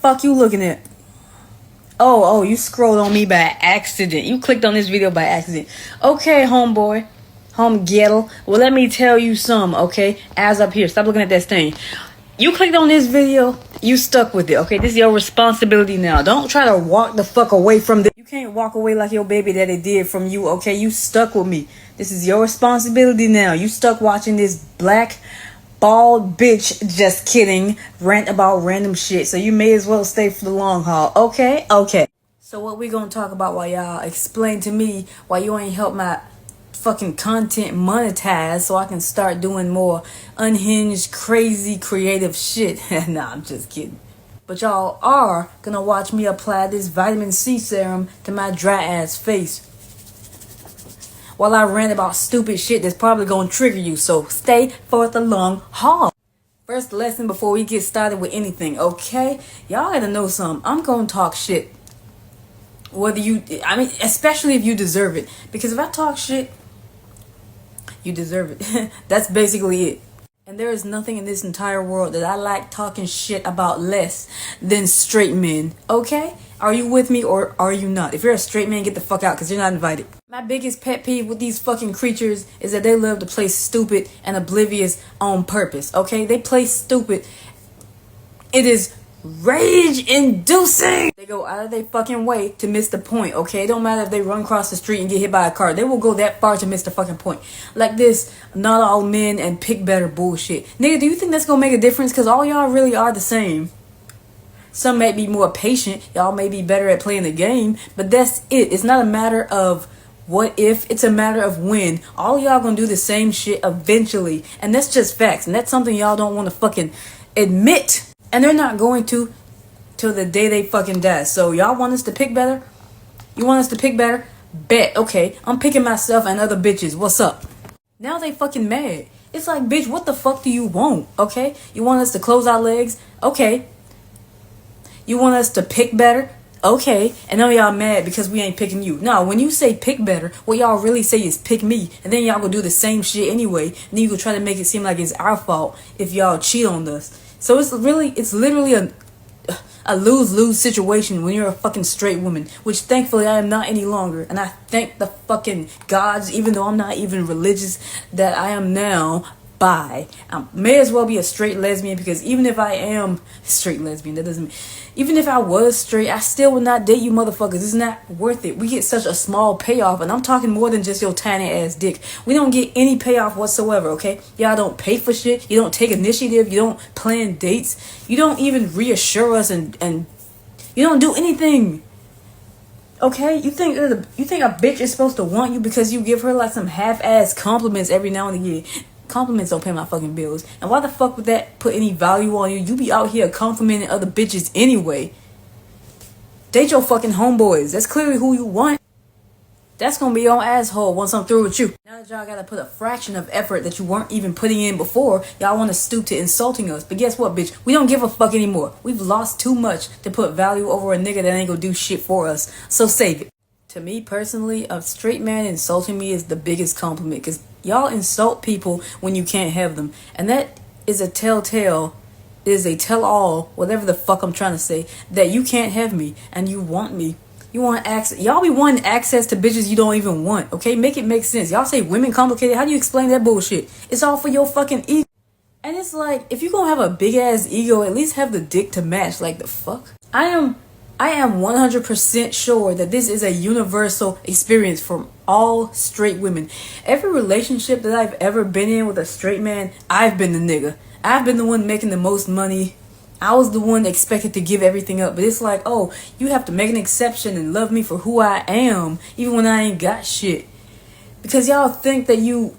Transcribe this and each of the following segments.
fuck you looking at? Oh, you scrolled on me by accident. You clicked on this video by accident. Okay, homeboy. Home ghetto. Well, let me tell you something, okay? Eyes up here. Stop looking at that stain. You clicked on this video. You stuck with it, okay? This is your responsibility now. Don't try to walk the fuck away from this. You can't walk away like your baby daddy did from you, okay? You stuck with me. This is your responsibility now. You stuck watching this black bald bitch, just kidding, rant about random shit. So you may as well stay for the long haul, okay? Okay. So what we gonna talk about while y'all explain to me why you ain't help my fucking content monetize so I can start doing more unhinged, crazy, creative shit. Nah, I'm just kidding. But y'all are gonna watch me apply this vitamin C serum to my dry ass face while I rant about stupid shit that's probably gonna trigger you. So stay for the long haul. First lesson before we get started with anything, okay? Y'all gotta know something. I'm gonna talk shit. Especially if you deserve it. Because if I talk shit, you deserve it. That's basically it. And there is nothing in this entire world that I like talking shit about less than straight men. Okay? Are you with me or are you not? If you're a straight man, get the fuck out because you're not invited. My biggest pet peeve with these fucking creatures is that they love to play stupid and oblivious on purpose. Okay? They play stupid. It is rage inducing. They go out of their fucking way to miss the point, okay? It don't matter if they run across the street and get hit by a car. They will go that far to miss the fucking point. Like this not all men and pick better bullshit. Nigga, do you think that's gonna make a difference? Because all y'all really are the same. Some may be more patient. Y'all may be better at playing the game. But that's it. It's not a matter of what if, it's a matter of when. All y'all gonna do the same shit eventually. And that's just facts. And that's something y'all don't want to fucking admit. And they're not going to till the day they fucking die. So y'all want us to pick better? You want us to pick better? Bet. Okay, I'm picking myself and other bitches. What's up? Now they fucking mad. It's like, bitch, what the fuck do you want? Okay? You want us to close our legs? Okay. You want us to pick better? Okay. And now y'all mad because we ain't picking you. No, when you say pick better, what y'all really say is pick me. And then y'all go do the same shit anyway. And then you go try to make it seem like it's our fault if y'all cheat on us. So it's literally a lose-lose situation when you're a fucking straight woman, which thankfully I am not any longer. And I thank the fucking gods, even though I'm not even religious, that I am now bi. I may as well be a straight lesbian, because even if I am straight lesbian, that doesn't mean, even if I was straight, I still would not date you motherfuckers. It's not worth it. We get such a small payoff, and I'm talking more than just your tiny ass dick. We don't get any payoff whatsoever, okay? Y'all don't pay for shit. You don't take initiative. You don't plan dates. You don't even reassure us, and you don't do anything. Okay? You think a bitch is supposed to want you because you give her like some half-ass compliments every now and again. Compliments don't pay my fucking bills. And why the fuck would that put any value on you? You be out here complimenting other bitches anyway. Date your fucking homeboys. That's clearly who you want. That's gonna be your asshole once I'm through with you. Now that y'all gotta put a fraction of effort that you weren't even putting in before, y'all wanna stoop to insulting us. But guess what, bitch? We don't give a fuck anymore. We've lost too much to put value over a nigga that ain't gonna do shit for us. So save it. To me personally, a straight man insulting me is the biggest compliment, because y'all insult people when you can't have them. And that is a telltale, is a tell-all, whatever the fuck I'm trying to say, that you can't have me and you want me. You want access. Y'all be wanting access to bitches you don't even want, okay? Make it make sense. Y'all say women complicated. How do you explain that bullshit? It's all for your fucking ego. And it's like, if you gonna have a big-ass ego, at least have the dick to match. Like, the fuck? I am 100% sure that this is a universal experience from all straight women. Every relationship that I've ever been in with a straight man, I've been the nigga. I've been the one making the most money. I was the one expected to give everything up. But it's like, oh, you have to make an exception and love me for who I am, even when I ain't got shit. Because y'all think that you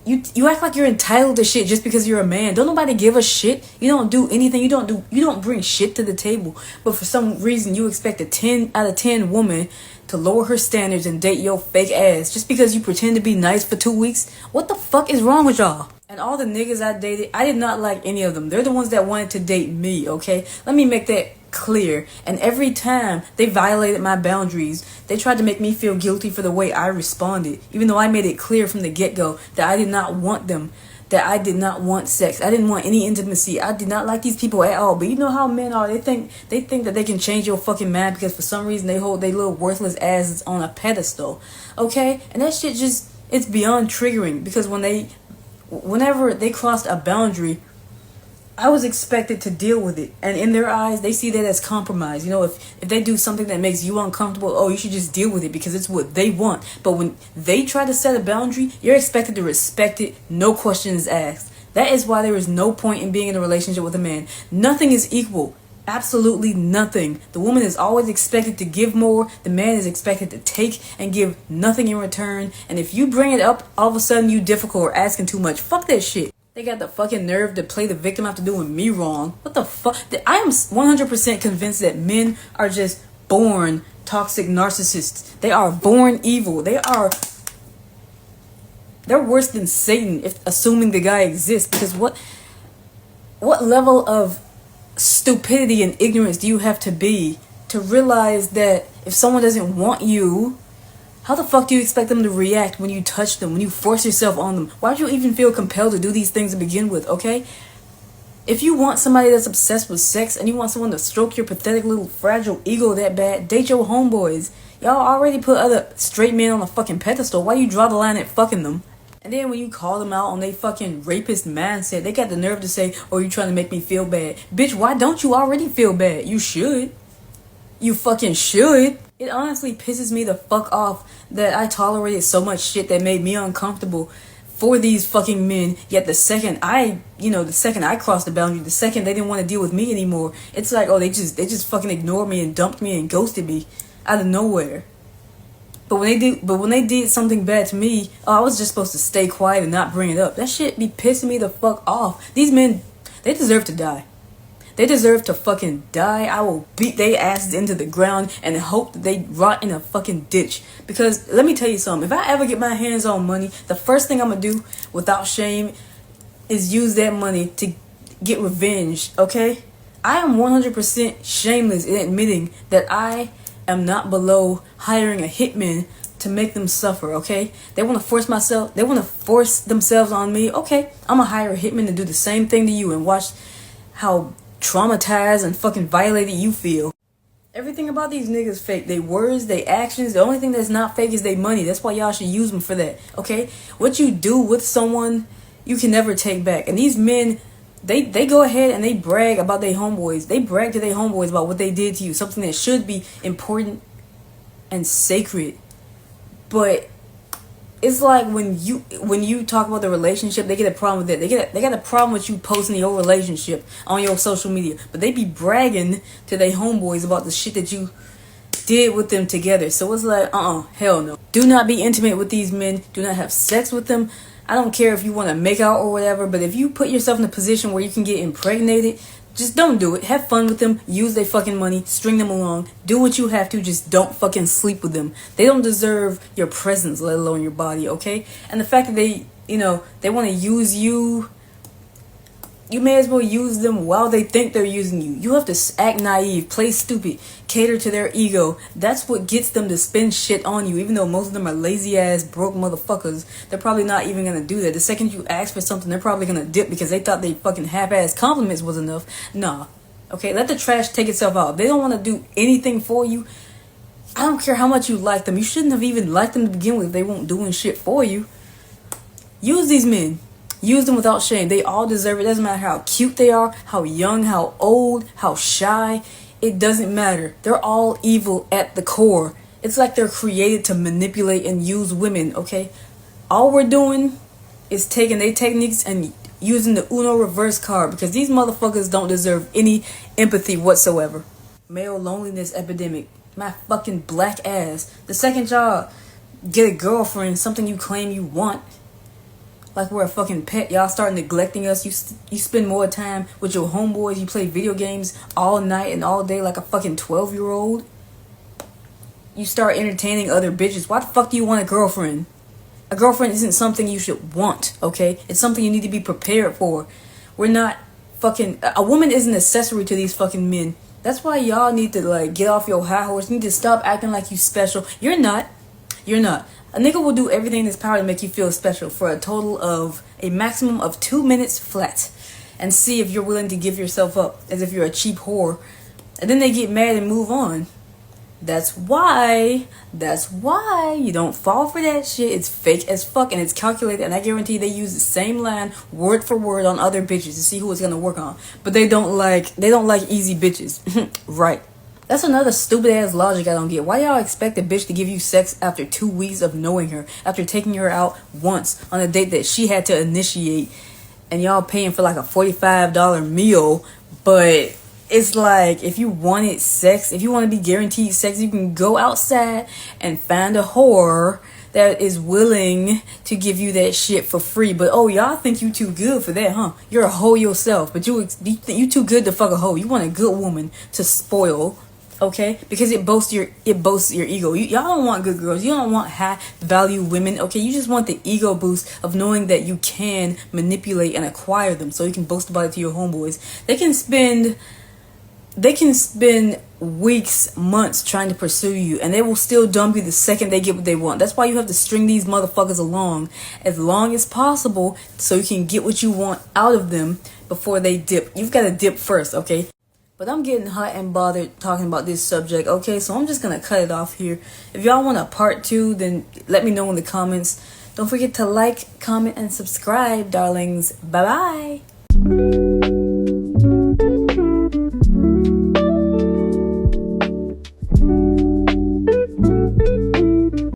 act like you're entitled to shit just because you're a man. Don't nobody give a shit. You don't do anything. You don't bring shit to the table. But for some reason you expect a 10 out of 10 woman to lower her standards and date your fake ass just because you pretend to be nice for 2 weeks. What the fuck is wrong with y'all? And all the niggas I dated, I did not like any of them. They're the ones that wanted to date me, okay? Let me make that clear. And every time they violated my boundaries, they tried to make me feel guilty for the way I responded, even though I made it clear from the get-go that I did not want them. that I did not want sex. I didn't want any intimacy. I did not like these people at all. But you know how men are. They think that they can change your fucking mind because for some reason they hold their little worthless asses on a pedestal. Okay? And that shit just, it's beyond triggering because whenever they crossed a boundary, I was expected to deal with it. And in their eyes, they see that as compromise. You know, if they do something that makes you uncomfortable, oh, you should just deal with it because it's what they want. But when they try to set a boundary, you're expected to respect it, no questions asked. That is why there is no point in being in a relationship with a man. Nothing is equal. Absolutely nothing. The woman is always expected to give more. The man is expected to take and give nothing in return. And if you bring it up, all of a sudden you difficult or asking too much. Fuck that shit. They got the fucking nerve to play the victim after doing me wrong. What the fuck? I am 100% convinced that men are just born toxic narcissists. They are born evil. They're worse than Satan, if assuming the guy exists. Because what level of stupidity and ignorance do you have to be to realize that if someone doesn't want you, how the fuck do you expect them to react when you touch them, when you force yourself on them? Why do you even feel compelled to do these things to begin with, okay? If you want somebody that's obsessed with sex and you want someone to stroke your pathetic little fragile ego that bad, date your homeboys. Y'all already put other straight men on a fucking pedestal. Why you draw the line at fucking them? And then when you call them out on their fucking rapist mindset, they got the nerve to say, oh, you trying to make me feel bad. Bitch, why don't you already feel bad? You should. You fucking should. It honestly pisses me the fuck off that I tolerated so much shit that made me uncomfortable for these fucking men. Yet the second I crossed the boundary, the second they didn't want to deal with me anymore, it's like, oh, they just fucking ignored me and dumped me and ghosted me out of nowhere. But when they did something bad to me, oh, I was just supposed to stay quiet and not bring it up. That shit be pissing me the fuck off. These men, they deserve to die. They deserve to fucking die. I will beat their asses into the ground and hope that they rot in a fucking ditch. Because let me tell you something. If I ever get my hands on money, the first thing I'm going to do without shame is use that money to get revenge, okay? I am 100% shameless in admitting that I am not below hiring a hitman to make them suffer, okay? They want to force themselves on me. Okay, I'm going to hire a hitman to do the same thing to you and watch how traumatized and fucking violated you feel. Everything about these niggas fake. They words, they actions. The only thing that's not fake is their money. That's why y'all should use them for that, okay? What you do with someone, you can never take back. And these men, they go ahead and they brag about their homeboys. They brag to their homeboys about what they did to you. Something that should be important and sacred. But it's like when you talk about the relationship, they get a problem with that. They got a problem with you posting your relationship on your social media. But they be bragging to their homeboys about the shit that you did with them together. So it's like, hell no. Do not be intimate with these men. Do not have sex with them. I don't care if you want to make out or whatever, but if you put yourself in a position where you can get impregnated, just don't do it. Have fun with them. Use their fucking money. String them along. Do what you have to. Just don't fucking sleep with them. They don't deserve your presence, let alone your body, okay? And the fact that they want to use you, you may as well use them while they think they're using you. You have to act naive, play stupid, cater to their ego. That's what gets them to spend shit on you. Even though most of them are lazy ass, broke motherfuckers, they're probably not even gonna do that. The second you ask for something, they're probably gonna dip because they thought they fucking half-ass compliments was enough. Nah. Okay, let the trash take itself out. If they don't want to do anything for you, I don't care how much you like them. You shouldn't have even liked them to begin with if they weren't doing shit for you. Use these men. Use them without shame. They all deserve it. Doesn't matter how cute they are, how young, how old, how shy. It doesn't matter. They're all evil at the core. It's like they're created to manipulate and use women, okay? All we're doing is taking their techniques and using the Uno reverse card because these motherfuckers don't deserve any empathy whatsoever. Male loneliness epidemic. My fucking black ass. The second y'all get a girlfriend, something you claim you want, like we're a fucking pet, y'all start neglecting us. You spend more time with your homeboys. You play video games all night and all day like a fucking 12-year-old. You start entertaining other bitches. Why the fuck do you want a girlfriend? A girlfriend isn't something you should want, okay? It's something you need to be prepared for. We're not fucking... A woman is an accessory to these fucking men. That's why y'all need to, like, get off your high horse. You need to stop acting like you special. You're not. You're not. A nigga will do everything in his power to make you feel special for a maximum of 2 minutes flat, and see if you're willing to give yourself up as if you're a cheap whore. And then they get mad and move on. That's why you don't fall for that shit. It's fake as fuck and it's calculated, and I guarantee they use the same line word for word on other bitches to see who it's gonna work on. But they don't like easy bitches. Right. That's another stupid ass logic I don't get. Why y'all expect a bitch to give you sex after 2 weeks of knowing her, after taking her out once on a date that she had to initiate, and y'all paying for like a $45 meal? But it's like, if you wanted sex, if you want to be guaranteed sex, you can go outside and find a whore that is willing to give you that shit for free. But oh, y'all think you too good for that, huh? You're a hoe yourself, but you too good to fuck a hoe. You want a good woman to spoil, okay? Because it boasts your ego. Y'all don't want good girls. You don't want high value women, okay? You just want the ego boost of knowing that you can manipulate and acquire them, so you can boast about it to your homeboys. They can spend weeks, months trying to pursue you, and they will still dump you the second they get what they want. That's why you have to string these motherfuckers along as long as possible so you can get what you want out of them before they dip. You've got to dip first, okay? But I'm getting hot and bothered talking about this subject, okay? So I'm just going to cut it off here. If y'all want a part 2, then let me know in the comments. Don't forget to like, comment, and subscribe, darlings. Bye-bye.